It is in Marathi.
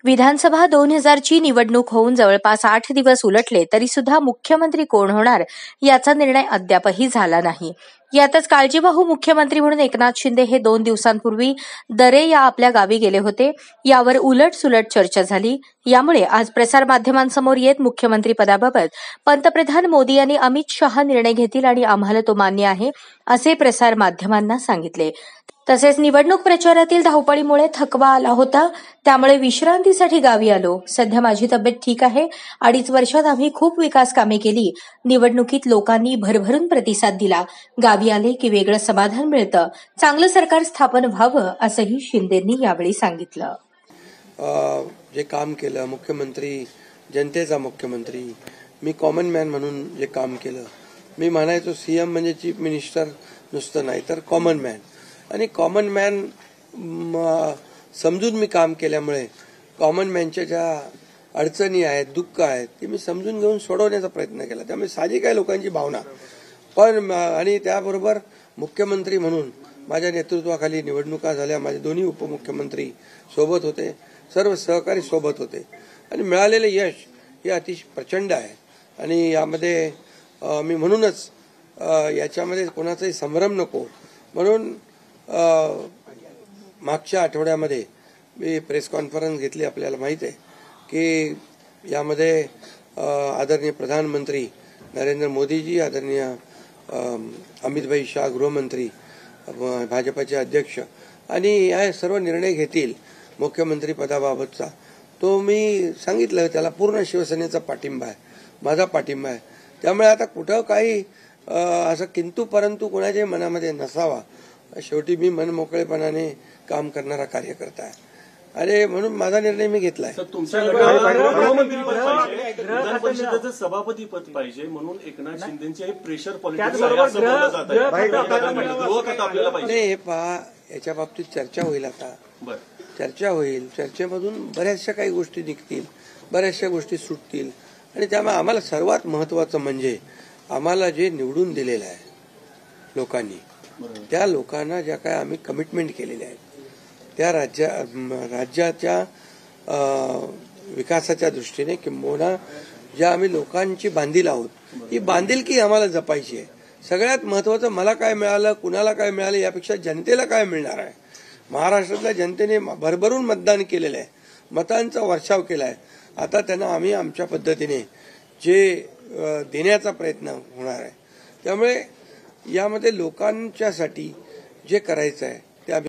विधानसभा 2000ची निवडणूक होऊन जवळपास 8 दिवस उलटले तरी सुद्धा मुख्यमंत्री कोण होणार याचा निर्णय अद्यापही झाला नाही। यातच काळजीवाहू मुख्यमंत्री म्हणून एकनाथ शिंदे हे 2 दिवसांपूर्वी दरे या आपल्या गावी गेले होते। यावर उलटसुलट चर्चा झाली। यामुळे आज प्रसारमाध्यमांसमोर येत मुख्यमंत्री पदाबाबत पंतप्रधान मोदी यांनी अमित शहा निर्णय घेतील आणि आम्हाला तो मान्य आहे असे प्रसारमाध्यमांना सांगितले। तसेच निवडणूक प्रचारातील धावपळीमुळे थकवा आला होता, त्यामुळे विश्रांतीसाठी गावी आलो। सध्या माझी तब्येत ठीक आहे। 2.5 वर्षात आम्ही खूप विकास कामे केली। निवडणुकीत लोकांनी भरभरून प्रतिसाद दिला। गावी आले की वेगळं समाधान मिळतं। चांगलं सरकार स्थापन व्हावं असंही शिंदेंनी यावेळी सांगितलं। जे काम केलं मुख्यमंत्री, जनतेचा मुख्यमंत्री, मी कॉमन मॅन म्हणून जे काम केलं, मी म्हणायचो सीएम म्हणजे चीफ मिनिस्टर नुसतं नाही तर कॉमन मॅन, आणि कॉमन मॅन समजून मी काम केल्यामुळे कॉमन मॅनच्या ज्या अडचणी आहेत, दुःख आहेत ते मी समजून घेऊन सोडवण्याचा प्रयत्न केला। त्यामुळे साहजिक आहे लोकांची भावना, पण आणि त्याबरोबर मुख्यमंत्री म्हणून माझ्या नेतृत्वाखाली निवडणुका झाल्या। माझे दोन्ही उपमुख्यमंत्री सोबत होते, सर्व सहकारी सोबत होते, आणि मिळालेले यश हे अतिशय प्रचंड आहे। आणि यामध्ये मी म्हणूनच याच्यामध्ये कोणाचाही संभ्रम नको म्हणून मागच्या आठवड्यामध्ये मी प्रेस कॉन्फरन्स घेतली। आपल्याला माहिती आहे की यामध्ये आदरणीय प्रधानमंत्री नरेंद्र मोदीजी, आदरणीय अमितभाई शाह गृहमंत्री, भाजपाचे अध्यक्ष, आणि या सर्व निर्णय घेतील मुख्यमंत्री पदाबाबतचा। तो मी सांगितलं त्याला पूर्ण शिवसेनेचा पाठिंबा आहे, माझा पाठिंबा आहे। त्यामुळे आता कुठं काही असं किंतु परंतु कोणाच्या मनामध्ये नसावा। शेवटी मी मनमोकळेपणाने काम करणारा कार्यकर्ता आहे, अरे म्हणून माझा निर्णय मी घेतलाय। विधान परिषदेचं सभापती पद पाहिजे म्हणून एकनाथ शिंदेचे प्रेशर पॉलिटिक्स आहे असं बोललं जात आहे। हे पहा, याच्या बाबतीत चर्चा होईल, आता चर्चा होईल। चर्चेमधून बऱ्याचशा काही गोष्टी निघतील, बऱ्याचशा गोष्टी सुटतील, आणि त्यामुळे आम्हाला सर्वात महत्वाचं म्हणजे आम्हाला जे निवडून दिलेलं आहे लोकांनी, त्या लोकांना ज्या काय आम्ही कमिटमेंट केलेल्या आहेत त्या राज्याच्या विकासाच्या दृष्टीने किंबहुना ज्या आम्ही लोकांची बांधील आहोत, ही बांधिलकी आम्हाला जपायची आहे। सगळ्यात महत्वाचं मला काय मिळालं, कुणाला काय मिळालं यापेक्षा जनतेला काय मिळणार आहे। महाराष्ट्रातल्या जनतेने भरभरून मतदान केलेलं आहे, मतांचा वर्षाव केला आहे। आता त्यांना आम्ही आमच्या पद्धतीने जे देण्याचा प्रयत्न होणार आहे। त्यामुळे यामध्ये लोकांच्यासाठी जे करायचं आहे